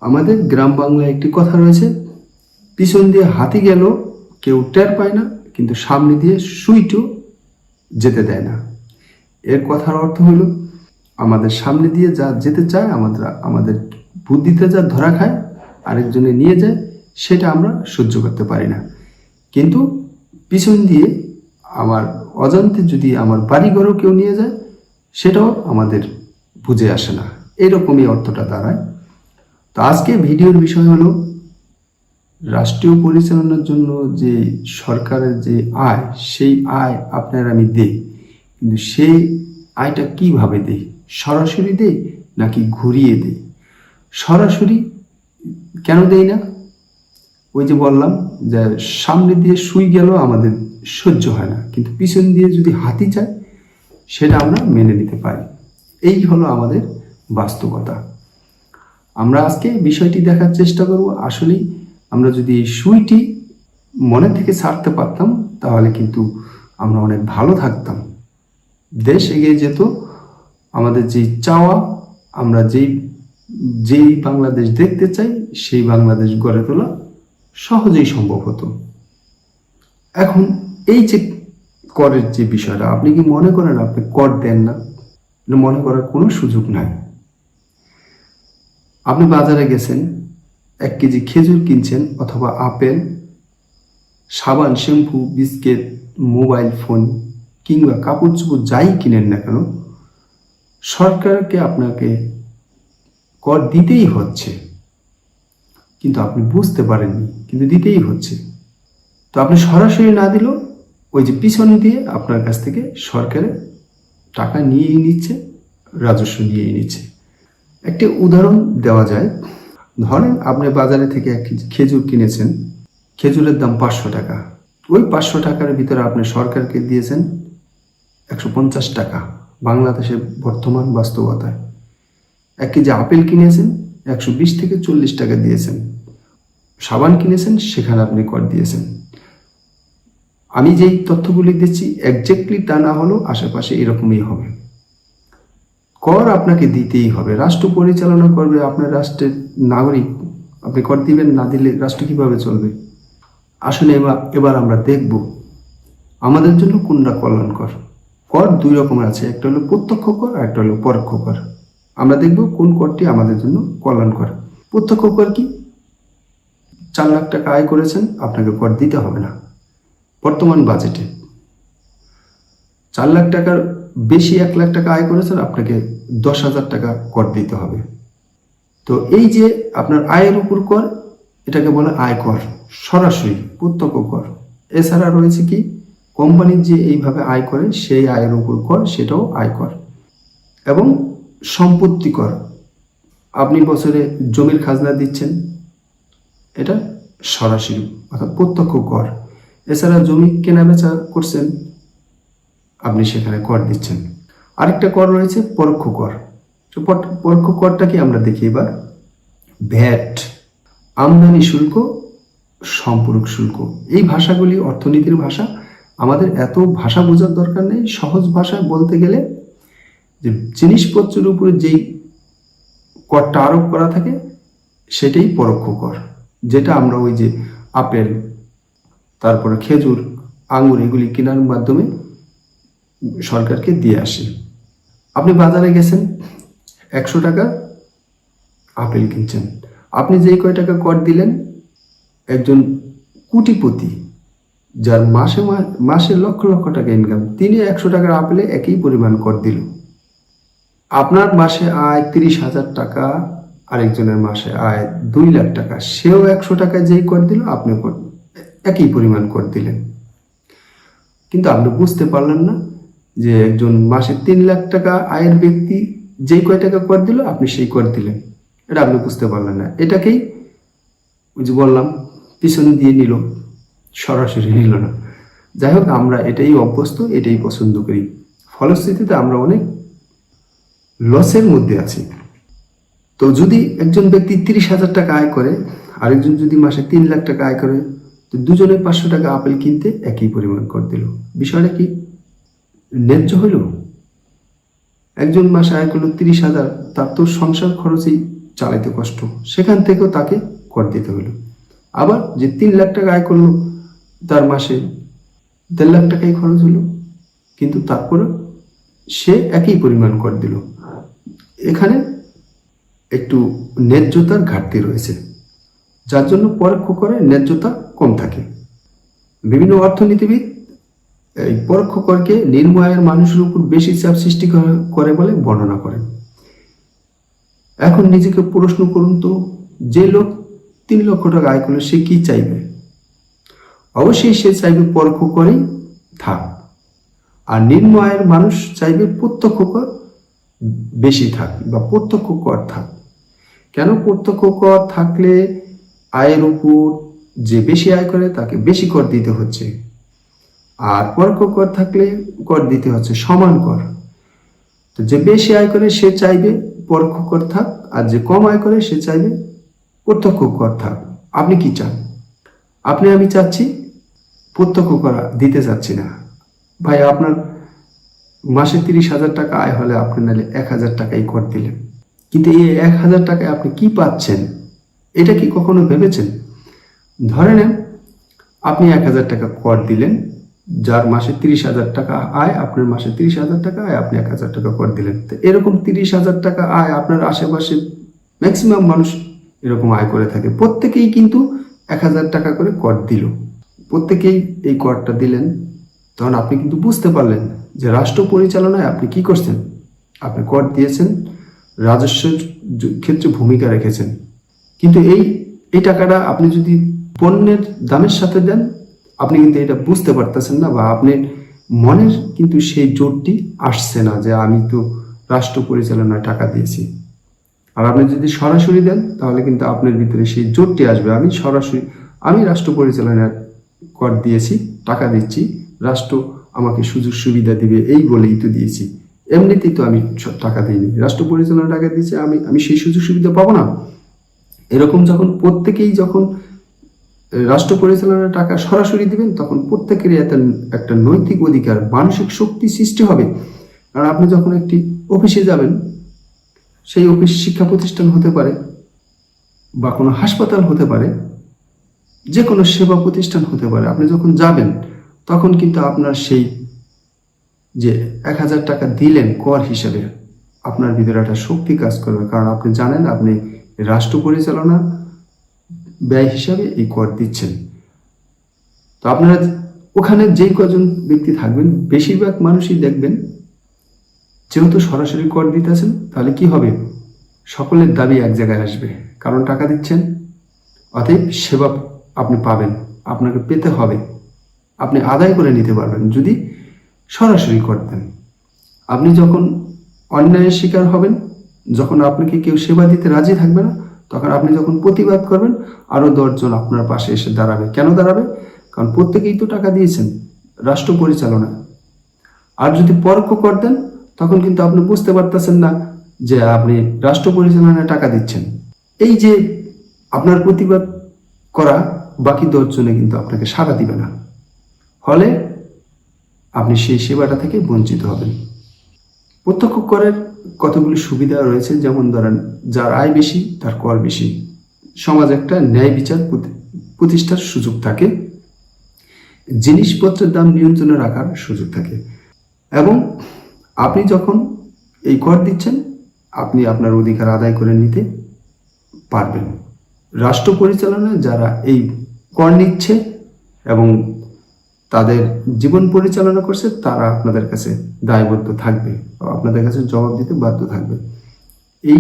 আমাদের গ্রাম বাংলায় একটি কথা রয়েছে, পিছন দিয়ে হাতি গেল কেউ টের পায় না, কিন্তু সামনে দিয়ে সুইটও যেতে দেয় না। এর কথার অর্থ হলো, আমাদের সামনে দিয়ে যা যেতে চায়, আমাদের বুদ্ধিতে যা ধরা খায়, আরেকজনে নিয়ে যায়, সেটা আমরা সহ্য করতে পারি না। কিন্তু পিছন দিয়ে আমার অজান্তে যদি আমার বাড়িঘরও কেউ নিয়ে যায়, সেটাও আমাদের বুঝে আসে না। এরকমই অর্থটা দাঁড়ায়। তো আজকে ভিডিওর বিষয় হলো, রাষ্ট্রীয় পরিচালনার জন্য যে সরকারের যে আয়, সেই আয় আপনার আমি দেই, কিন্তু সেই আয়টা কিভাবে দেই? সরাসরি দেই নাকি ঘুরিয়ে দেই? সরাসরি কেন দেই না? ওই যে বললাম যে সামনে দিয়ে সুই গেল আমাদের সহ্য হয় না, কিন্তু পিছন দিয়ে যদি হাতি চায়, সেটা আমরা মেনে নিতে পারি। এই হলো আমাদের বাস্তবতা। আমরা আজকে বিষয়টি দেখার চেষ্টা করব। আসলেই আমরা যদি এই সুইটি মনে থেকে ছাড়তে পারতাম, তাহলে কিন্তু আমরা অনেক ভালো থাকতাম, দেশ এগিয়ে যেত। আমাদের যেই চাওয়া, আমরা যেই বাংলাদেশ দেখতে চাই, সেই বাংলাদেশ গড়ে তোলা সহজেই সম্ভব হতো। এখন এই যে করের যে বিষয়টা, আপনি কি মনে করেন আপনি কর দেন না? মনে করার কোনো সুযোগ নাই। আপনি বাজারে গেছেন, 1 কেজি খেজুর কিনছেন, অথবা আপেল, সাবান, শ্যাম্পু, বিস্কিট, মোবাইল ফোন কিংবা কাপড় চোপড় যাই কিনেন না কেন, সরকারকে আপনাকে কর দিতেই হচ্ছে। কিন্তু আপনি বুঝতে পারেননি, কিন্তু দিতেই হচ্ছে। তো আপনি সরাসরি না দিলেও ওই যে পিছনে দিয়ে আপনার কাছ থেকে সরকারে টাকা নিয়েই নিচ্ছে, রাজস্ব নিয়েই নিচ্ছে। একটি উদাহরণ দেওয়া যায়। ধরেন আপনি বাজারে থেকে 1 কেজি খেজুর কিনেছেন, খেজুরের দাম 500 টাকা। ওই 500 টাকার ভিতরে আপনি সরকারকে দিয়েছেন 150 টাকা। বাংলাদেশের বর্তমান বাস্তবতায় 1 কেজি আপেল কিনেছেন, 120 থেকে 40 টাকা দিয়েছেন। সাবান কিনেছেন, সেখানে আপনি কর দিয়েছেন। আমি যেই তথ্যগুলি দিচ্ছি একজ্যাক্টলি তা না হলেও আশেপাশে এরকমই হবে। কর আপনাকে দিতেই হবে। রাষ্ট্র পরিচালনা করবে আপনার রাষ্ট্রের নাগরিক। আপনি কর দিবেন না দিলে রাষ্ট্র কিভাবে চলবে? আসলে এবার আমরা দেখব আমাদের জন্য কোনটা কল্যাণকর। কর 2 রকমের আছে, একটা হলো প্রত্যক্ষ কর আর একটা হলো পরোক্ষ কর। আমরা দেখব কোন করটি আমাদের জন্য কল্যাণকর। প্রত্যক্ষ কর কি? 4 লাখ টাকা আয় করেছেন, আপনাকে কর দিতে হবে না। বর্তমান বাজেটে 4 লাখ টাকার বেশি 1 লাখ টাকা আয় করেছেন, আপনাকে 10,000 টাকা কর দিতে হবে। তো এই যে আপনার আয়ের উপর কর, এটাকে বলে আয়কর, সরাসরি প্রত্যক্ষ কর। এছাড়া রয়েছে কি, কোম্পানির যে এইভাবে আয় করে সেই আয়ের উপর কর, সেটাও আয়কর। এবং সম্পত্তি কর, আপনি বছরে জমির খাজনা দিচ্ছেন, এটা সরাসরি অর্থাৎ প্রত্যক্ষ কর। এছাড়া জমি কেনা বেচা করছেন, আপনি সেখানে কর দিচ্ছেন। আরেকটা কর রয়েছে পরোক্ষ কর। পরোক্ষ করটা কি আমরা দেখি এবার। ভ্যাট, আমদানি শুল্ক, সম্পর্ক শুল্ক। এই ভাষাগুলি অর্থনীতির ভাষা। আমাদের এত ভাষা বোঝার দরকার নেই। সহজ ভাষায় বলতে গেলে, যে জিনিসপত্রের উপরে যেই করটা আরোপ করা থাকে, সেটাই পরোক্ষ কর। যেটা আমরা ওই যে আপেল, তারপরে খেজুর, আঙুর, এগুলি কেনার মাধ্যমে সরকারকে দিয়ে আসে। আপনি বাজারে গেছেন, 100 টাকা আপেল কিনছেন, আপনি যেই কয় টাকা কর দিলেন, একজন কোটিপতি যার মাসে লক্ষ লক্ষ টাকা ইনকাম, তিনি 100 টাকার আপেলে একই পরিমাণ কর দিল। আপনার মাসে আয় 30,000 টাকা, আরেকজনের মাসে আয় 2 লাখ টাকা, সেও 100 টাকায় যেই কর দিল, আপনি একই পরিমাণ কর দিলেন। কিন্তু আপনি বুঝতে পারলেন না যে একজন মাসে 3 লাখ টাকা আয়ের ব্যক্তি যেই কয় টাকা কর দিল, আপনি সেই কর দিলেন। এটা আপনি বুঝতে পারলেন না। এটাকেই ওই যে বললাম, পিছন দিয়ে নিল, সরাসরি নিল না। যাই হোক, আমরা এটাই অভ্যস্ত, এটাই পছন্দ করি। ফলশ্রুতিতে আমরা অনেক লসের মধ্যে আছি। তো যদি একজন ব্যক্তি 30,000 টাকা আয় করে, আরেকজন যদি মাসে 3 লাখ টাকা আয় করে, তো দুজনে 500 টাকা আপেল কিনতে একই পরিমাণ কর দিল। বিষয়টা কি ন্যায্য হইল? একজন মাসে আয় করলো 30,000, তার তো সংসার খরচই চালাইতে কষ্ট, সেখান থেকেও তাকে কর দিতে হলো। আবার যে 3 লাখ টাকা আয় করলো, তার মাসে 1.5 লাখ টাকাই খরচ হলো, কিন্তু তারপরে সে একই পরিমাণ কর দিল। এখানে একটু ন্যায্যতার ঘাটতি রয়েছে, যার জন্য পরোক্ষ করে ন্যায্যতা কম থাকে। বিভিন্ন অর্থনীতিবিদ এই পরোক্ষ করকে নিম্ন আয়ের মানুষের উপর বেশি চাপ সৃষ্টি করে বলে বর্ণনা করেন। এখন নিজেকে প্রশ্ন করুন তো, যে লোক 3 লক্ষ টাকা আয় করলে সে কি চাইবে? অবশ্যই সে চাইবে পরোক্ষ করেই থাক, আর নিম্ন আয়ের মানুষ চাইবে প্রত্যক্ষ কর বেশি থাক বা প্রত্যক্ষ কর থাক। কেন? প্রত্যক্ষ কর থাকলে আয়ের উপর যে বেশি আয় করে তাকে বেশি কর দিতে হচ্ছে, আর পরোক্ষ কর থাকলে কর দিতে হচ্ছে সমান কর। তো যে বেশি আয় করে সে চাইবে পরোক্ষ কর থাক, আর যে কম আয় করে সে চাইবে প্রত্যক্ষ কর থাক। আপনি কি চান? আমি চাচ্ছি প্রত্যক্ষ কর দিতে চাচ্ছি না। ভাই, আপনার মাসে 30,000 টাকা আয় হলে আপনি নাহলে 1,000 টাকাই কর দিলেন, কিন্তু এই 1,000 টাকায় আপনি কি পাচ্ছেন এটা কি কখনো ভেবেছেন? ধরে নেন আপনি 1,000 টাকা কর দিলেন, যার মাসে 30,000 টাকা আয়, আপনার মাসে 30,000 টাকা আয়, আপনি 1,000 টাকা কর দিলেন। তো এরকম 30,000 টাকা আয় আপনার আশেপাশে ম্যাক্সিমাম মানুষ এরকম আয় করে থাকে। প্রত্যেকেই কিন্তু 1,000 টাকা করে কর দিল, প্রত্যেকেই এই করটা দিলেন। তখন আপনি কিন্তু বুঝতে পারলেন যে রাষ্ট্র পরিচালনায় আপনি কি করছেন। আপনি কর দিয়েছেন, রাজস্বের ক্ষেত্রে ভূমিকা রেখেছেন, কিন্তু এই টাকাটা আপনি যদি পণ্যের দামের সাথে দেন, আপনি কিন্তু এটা বুঝতে পারতেছেন না, বা আপনার মনের কিন্তু সেই জোরটি আসছে না যে আমি তো রাষ্ট্র পরিচালনায় টাকা দিয়েছি। আর আপনি যদি সরাসরি দেন তাহলে কিন্তু আপনার ভিতরে সেই জোরটি আসবে, আমি রাষ্ট্র পরিচালনায় কর দিয়েছি, টাকা দিচ্ছি, রাষ্ট্র আমাকে সুযোগ সুবিধা দিবে এই বলেই তো দিয়েছি, এমনিতেই তো আমি টাকা দিইনি, রাষ্ট্র পরিচালনা টাকা দিয়েছে, আমি সেই সুযোগ সুবিধা পাবো না। এরকম যখন প্রত্যেকেই যখন রাষ্ট্র পরিচালনার টাকা সরাসরি দিবেন, তখন প্রত্যেকেরই একটা নৈতিক অধিকার, মানসিক শক্তি সৃষ্টি হবে। কারণ আপনি যখন একটি অফিসে যাবেন, সেই অফিস শিক্ষা প্রতিষ্ঠান হতে পারে, বা কোনো হাসপাতাল হতে পারে, যে কোনো সেবা প্রতিষ্ঠান হতে পারে, আপনি যখন যাবেন তখন কিন্তু আপনার সেই যে 1,000 টাকা দিলেন কর হিসেবে, আপনার ভিতরে একটা শক্তি কাজ করবে। কারণ আপনি জানেন আপনি রাষ্ট্র পরিচালনা ব্যয় হিসাবে এই কর দিচ্ছেন। তো আপনারা ওখানে যেই কজন ব্যক্তি থাকবেন, বেশিরভাগ মানুষই দেখবেন যেহেতু সরাসরি কর দিতেছেন, তাহলে কি হবে? সকলের দাবি এক জায়গায় আসবে, কারণ টাকা দিচ্ছেন, অতএব সেবা আপনি পাবেন, আপনাকে পেতে হবে, আপনি আদায় করে নিতে পারবেন যদি সরাসরি কর দেন। আপনি যখন অন্যায়ের শিকার হবেন, যখন আপনাকে কেউ সেবা দিতে রাজি থাকবে না, তখন আপনি যখন প্রতিবাদ করবেন, আরো 10 জন আপনার পাশে এসে দাঁড়াবে। কেন দাঁড়াবে? কারণ প্রত্যেকেই তো টাকা দিয়েছেন রাষ্ট্র পরিচালনা। আর যদি পরোক্ষ কর দেন, তখন কিন্তু আপনি বুঝতে পারতেছেন না যে আপনি রাষ্ট্র পরিচালনায় টাকা দিচ্ছেন। এই যে আপনার প্রতিবাদ করা, বাকি 10 জনে কিন্তু আপনাকে সাড়া দিবে না, ফলে আপনি সেই সেবাটা থেকে বঞ্চিত হবেন। প্রত্যক্ষ করের কতগুলি সুবিধা রয়েছে, যেমন ধরেন যার আয় বেশি তার কর বেশি, সমাজ একটা ন্যায় বিচার প্রতিষ্ঠার সুযোগ থাকে, জিনিসপত্রের দাম নিয়ন্ত্রণে রাখার সুযোগ থাকে, এবং আপনি যখন এই কর দিচ্ছেন আপনি আপনার অধিকার আদায় করে নিতে পারবেন। রাষ্ট্র পরিচালনায় যারা এই কর নিচ্ছে এবং তাদের জীবন পরিচালনা করছে, তারা আপনাদের কাছে দায়বদ্ধ থাকবে, আপনাদের কাছে জবাব দিতে বাধ্য থাকবে। এই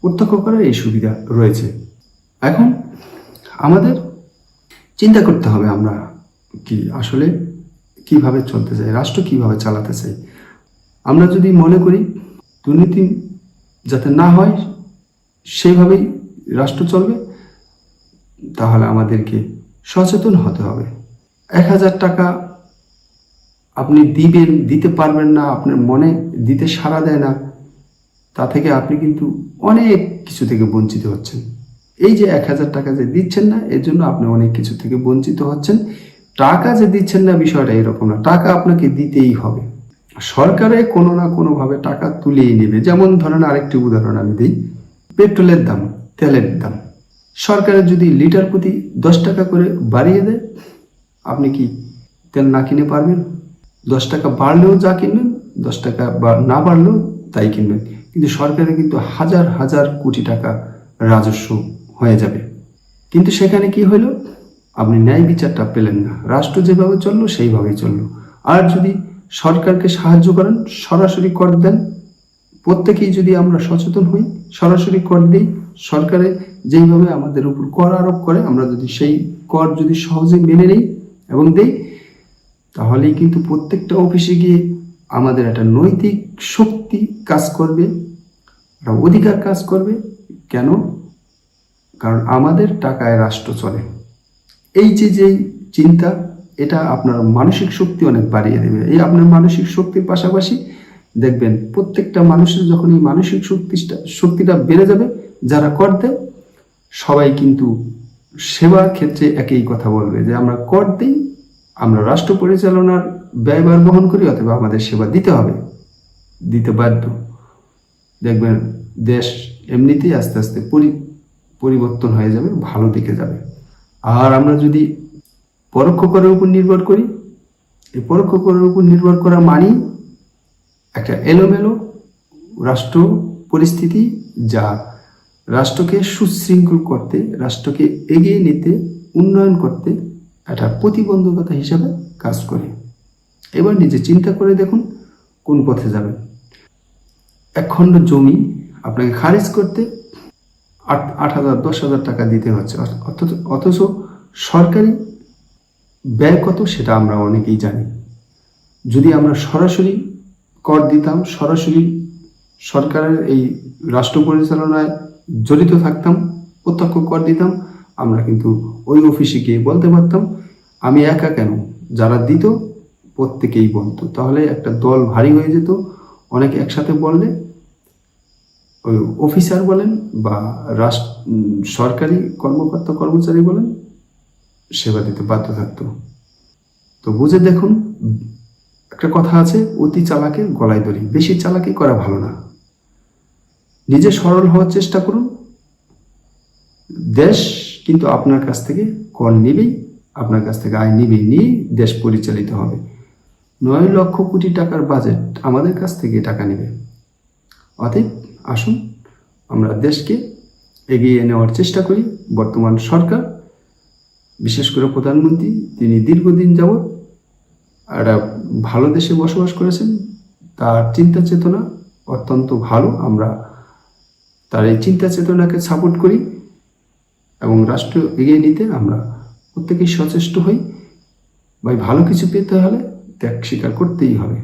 প্রত্যক্ষ করার এই সুবিধা রয়েছে। এখন আমাদের চিন্তা করতে হবে আমরা কি আসলে কিভাবে চলতে চাই, রাষ্ট্র কিভাবে চালাতে চাই। আমরা যদি মনে করি দুর্নীতি যাতে না হয় সেইভাবেই রাষ্ট্র চলবে, তাহলে আমাদেরকে সচেতন হতে হবে। 1,000 টাকা আপনি দিতে পারবেন না, আপনার মনে দিতে সাড়া দেয় না, তা থেকে আপনি কিন্তু অনেক কিছু থেকে বঞ্চিত হচ্ছেন। এই যে 1,000 টাকা যে দিচ্ছেন না, এর জন্য আপনি অনেক কিছু থেকে বঞ্চিত হচ্ছেন। টাকা যে দিচ্ছেন না বিষয়টা এরকম না, টাকা আপনাকে দিতেই হবে। সরকারে কোনো না কোনোভাবে টাকা তুলেই নেবে। যেমন ধরেন আরেকটি উদাহরণ আমি দিই, পেট্রোলের দাম, তেলের দাম সরকারের যদি লিটার প্রতি 10 টাকা করে বাড়িয়ে দেয়, আপনি কি তেল না কিনে পারবেন? 10 টাকা বাড়লেও যা কিনবেন, 10 টাকা না বাড়লেও তাই কিনবেন, কিন্তু সরকারের কিন্তু হাজার হাজার কোটি টাকা রাজস্ব হয়ে যাবে। কিন্তু সেখানে কি হলো, আপনি ন্যায় বিচারটা পেলেন না। রাষ্ট্র যেভাবে চললো সেইভাবেই চললো। আর যদি সরকারকে সাহায্য করেন, সরাসরি কর দেন, প্রত্যেকেই যদি আমরা সচেতন হই, সরাসরি কর দিই, সরকারে যেইভাবে আমাদের উপর কর আরোপ করে আমরা যদি সেই কর যদি সহজে মেনে নিই এবং দেই, তাহলেই কিন্তু প্রত্যেকটা অফিসে গিয়ে আমাদের একটা নৈতিক শক্তি কাজ করবে, একটা অধিকার কাজ করবে। কেন? কারণ আমাদের টাকায় রাষ্ট্র চলে। এই যে চিন্তা, এটা আপনার মানসিক শক্তি অনেক বাড়িয়ে দেবে। এই আপনার মানসিক শক্তির পাশাপাশি দেখবেন প্রত্যেকটা মানুষের যখন এই মানসিক শক্তিটা বেড়ে যাবে, যারা কর দেয় সবাই কিন্তু সেবার ক্ষেত্রে একই কথা বলবে যে আমরা কর দিই, আমরা রাষ্ট্র পরিচালনার ব্যয়ভার বহন করি, অথবা আমাদের সেবা দিতে হবে, দিতে বাধ্য। দেখবেন দেশ এমনিতেই আস্তে আস্তে পরিবর্তন হয়ে যাবে, ভালো দিকে যাবে। আর আমরা যদি পরোক্ষ করের উপর নির্ভর করি, এই পরোক্ষ করের উপর নির্ভর করা মানেই একটা এলোমেলো রাষ্ট্র পরিস্থিতি, যা রাষ্ট্রকে সুশৃঙ্খল করতে, রাষ্ট্রকে এগিয়ে নিতে, উন্নয়ন করতে একটা প্রতিবন্ধকতা হিসাবে কাজ করে। এবার নিজে চিন্তা করে দেখুন কোন পথে যাবেন। এক খণ্ড জমি আপনাকে খারিজ করতে 8,000 10,000 টাকা দিতে হচ্ছে, অথচ সরকারি ব্যয় কত সেটা আমরা অনেকেই জানি। যদি আমরা সরাসরি কর দিতাম, সরাসরি সরকারের এই রাষ্ট্র পরিচালনায় জড়িত থাকতাম, প্রত্যক্ষ কর দিতাম, আমরা কিন্তু ওই অফিসে গিয়ে বলতে পারতাম। আমি একা কেন, যারা দিত প্রত্যেকেই বলতো, তাহলে একটা দল ভারী হয়ে যেত। অনেকে একসাথে বললে ওই অফিসার বলেন বা সরকারি কর্মকর্তা কর্মচারী বলেন, সেবা দিতে বাধ্য থাকতো। তো বুঝে দেখুন, একটা কথা আছে, অতি চালাকের গলায় দড়ি। বেশি চালাকি করা ভালো না। নিজে সরল হওয়ার চেষ্টা করুন। দেশ কিন্তু আপনার কাছ থেকে কর নিবেই, আপনার কাছ থেকে আয় নিবেই, নিয়ে দেশ পরিচালিত হবে। 9 লক্ষ কোটি টাকার বাজেট আমাদের কাছ থেকে টাকা নেবে। অতএব আসুন আমরা দেশকে এগিয়ে নেওয়ার চেষ্টা করি। বর্তমান সরকার, বিশেষ করে প্রধানমন্ত্রী, তিনি দীর্ঘদিন যাবৎ একটা ভালো দেশে বসবাস করেছেন। তার চিন্তা চেতনা অত্যন্ত ভালো। আমরা তার এই চিন্তা চেতনাকে সাপোর্ট করি এবং রাষ্ট্র এগিয়ে নিতে আমরা প্রত্যেকেই সচেষ্ট হই। ভাই, ভালো কিছু পেতে হলে ত্যাগ স্বীকার করতেই হবে।